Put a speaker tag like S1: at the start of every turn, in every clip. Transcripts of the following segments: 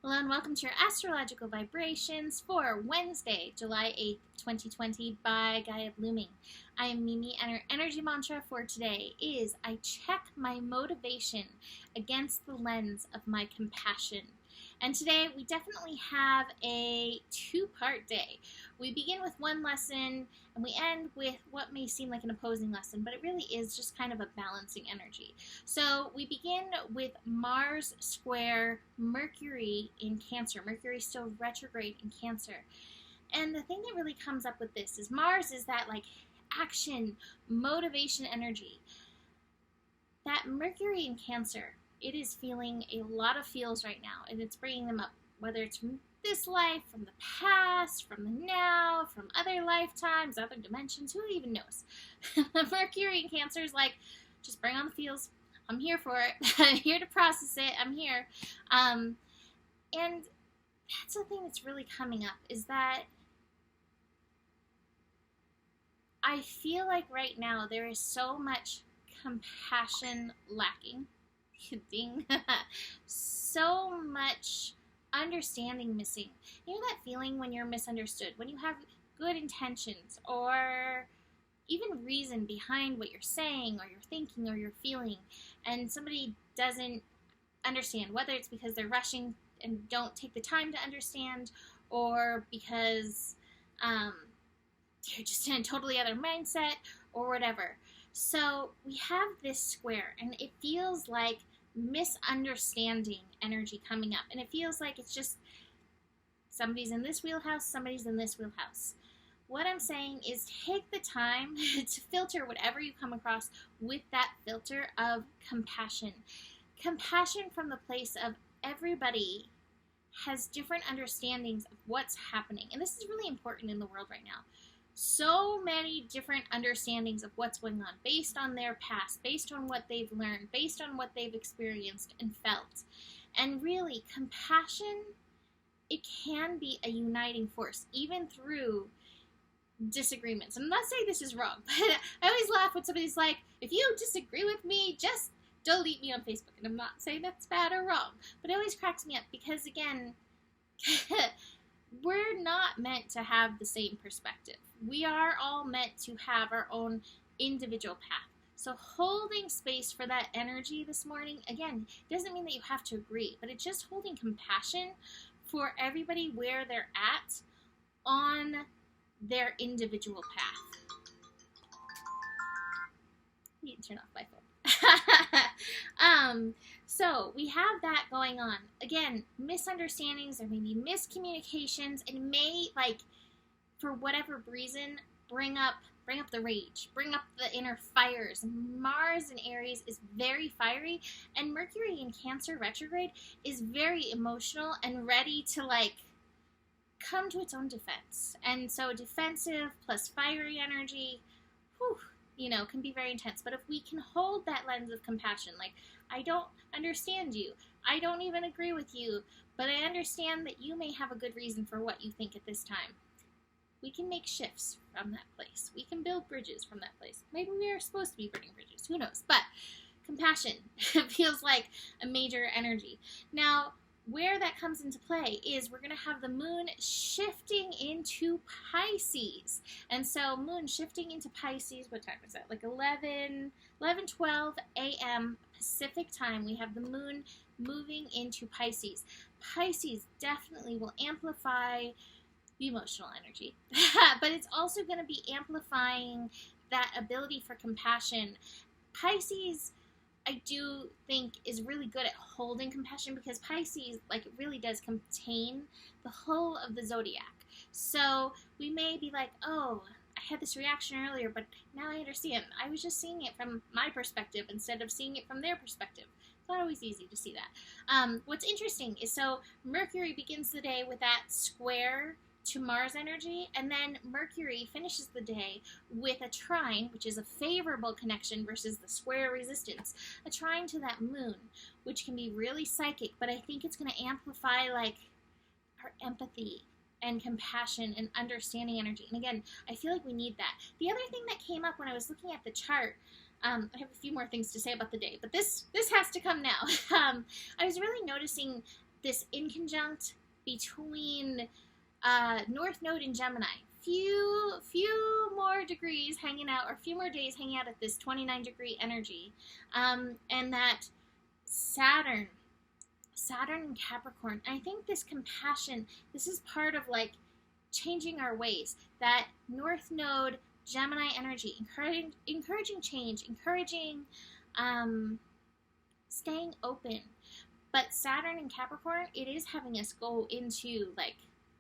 S1: Hello and welcome to your astrological vibrations for Wednesday, July 8th, 2020 by Gaia Blooming. I am Mimi and our energy mantra for today is I check my motivation against the lens of my compassion. And today we definitely have a two-part day. We begin with one lesson and we end with what may seem like an opposing lesson, but it really is just kind of a balancing energy. So we begin with Mars square Mercury in Cancer. Mercury is still retrograde in Cancer. And the thing that really comes up with this is Mars is that like action, motivation energy. That Mercury in Cancer, it is feeling a lot of feels right now, and it's bringing them up, whether it's from this life, from the past, from the now, from other lifetimes, other dimensions, who even knows? Mercury in Cancer is like, just bring on the feels. I'm here for it. I'm here to process it. I'm here. And that's the thing that's really coming up is that I feel like right now there is so much compassion lacking. Ding. So much understanding missing. You know that feeling when you're misunderstood, when you have good intentions or even reason behind what you're saying or you're thinking or you're feeling, and somebody doesn't understand, whether it's because they're rushing and don't take the time to understand or because they're just in a totally other mindset or whatever. So we have this square and it feels like misunderstanding energy coming up, and it feels like it's just somebody's in this wheelhouse, somebody's in this wheelhouse. What I'm saying is take the time to filter whatever you come across with that filter of compassion. Compassion from the place of everybody has different understandings of what's happening. And this is really important in the world right now. So many different understandings of what's going on based on their past, based on what they've learned, based on what they've experienced and felt. And really, compassion, it can be a uniting force, even through disagreements. I'm not saying this is wrong, but I always laugh when somebody's like, if you disagree with me, just delete me on Facebook. And I'm not saying that's bad or wrong, but it always cracks me up because, again, we're not meant to have the same perspective. We are all meant to have our own individual path. So holding space for that energy this morning, again, doesn't mean that you have to agree, but it's just holding compassion for everybody where they're at on their individual path. You can turn off my phone. So we have that going on. Again, misunderstandings, there may be miscommunications, and may, like, for whatever reason, bring up the rage, bring up the inner fires. Mars in Aries is very fiery, and Mercury in Cancer retrograde is very emotional and ready to, like, come to its own defense. And so defensive plus fiery energy, can be very intense. But if we can hold that lens of compassion, like, I don't understand you, I don't even agree with you, but I understand that you may have a good reason for what you think at this time. We can make shifts from that place. We can build bridges from that place. Maybe we are supposed to be burning bridges. Who knows? But compassion feels like a major energy. Now, where that comes into play is we're going to have the moon shifting into Pisces. And so moon shifting into Pisces, what time is that? Like 12 a.m. Pacific time. We have the moon moving into Pisces. Pisces definitely will amplify the emotional energy, but it's also going to be amplifying that ability for compassion. Pisces, I do think, is really good at holding compassion because Pisces, like, it really does contain the whole of the zodiac. So we may be like, oh, I had this reaction earlier, but now I understand. I was just seeing it from my perspective instead of seeing it from their perspective. It's not always easy to see that. What's interesting is, so Mercury begins the day with that square to Mars energy, and then Mercury finishes the day with a trine, which is a favorable connection versus the square resistance, a trine to that moon, which can be really psychic, but I think it's going to amplify, like, our empathy and compassion and understanding energy. And again, I feel like we need that. The other thing that came up when I was looking at the chart, I have a few more things to say about the day, but this has to come now. I was really noticing this inconjunct between North Node in Gemini. Few more degrees hanging out, or few more days hanging out at this 29-degree energy, and that Saturn in Capricorn. And I think this compassion, this is part of like changing our ways. That North Node Gemini energy, encouraging change, encouraging staying open. But Saturn in Capricorn, it is having us go into like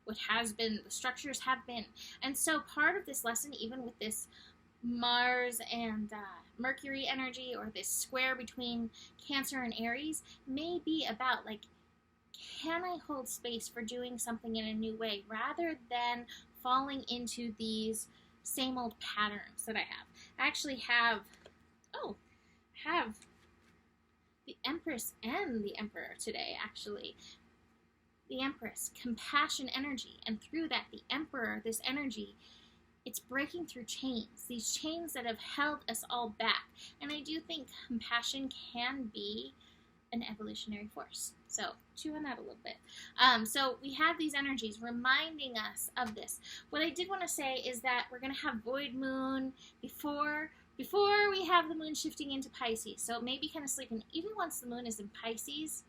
S1: what has been, the structures have been. And so part of this lesson, even with this Mars and Mercury energy, or this square between Cancer and Aries, may be about like, can I hold space for doing something in a new way rather than falling into these same old patterns that I have. I actually have the Empress and the Emperor today, actually. The Empress, compassion energy, and through that, the Emperor, this energy, it's breaking through chains, these chains that have held us all back. And I do think compassion can be an evolutionary force. So chew on that a little bit. So we have these energies reminding us of this. What I did want to say is that we're going to have void moon before we have the moon shifting into Pisces. So it may be kind of sleeping. Even once the moon is in Pisces,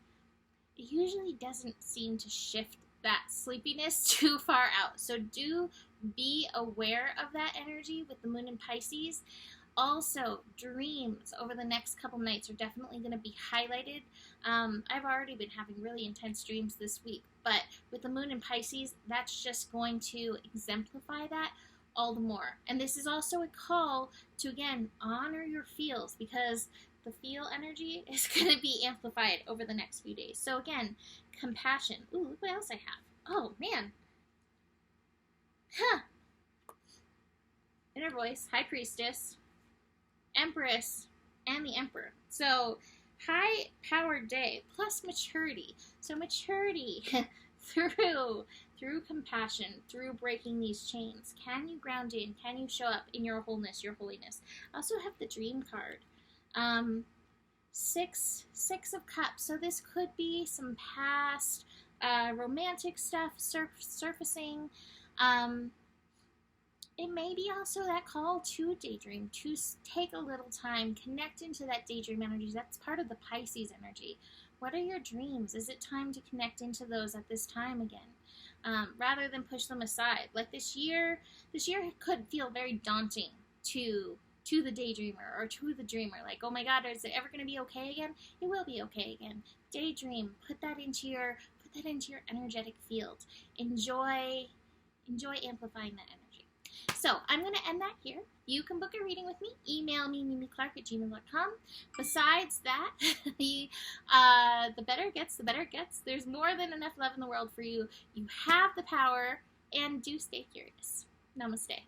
S1: it usually doesn't seem to shift that sleepiness too far out. So do be aware of that energy with the moon in Pisces. Also, dreams over the next couple nights are definitely going to be highlighted. I've already been having really intense dreams this week, but with the moon in Pisces, that's just going to exemplify that all the more. And this is also a call to, again, honor your feels, because the feel energy is going to be amplified over the next few days. So again, compassion. Ooh, look what else I have. Oh, man. Inner voice, High Priestess, Empress, and the Emperor. So high-powered day plus maturity. So maturity through compassion, through breaking these chains. Can you ground in? Can you show up in your wholeness, your holiness? I also have the Dream card. Six of Cups. So this could be some past romantic stuff surfacing. It may be also that call to daydream, to take a little time, connect into that daydream energy. That's part of the Pisces energy. What are your dreams? Is it time to connect into those at this time again, rather than push them aside? Like this year could feel very daunting to the daydreamer or to the dreamer. Like, oh my God, is it ever going to be okay again? It will be okay again. Daydream. Put that into your energetic field. Enjoy amplifying that energy. So I'm going to end that here. You can book a reading with me. Email me, mimiclark@gmail.com. Besides that, the better it gets, the better it gets. There's more than enough love in the world for you. You have the power, and do stay curious. Namaste.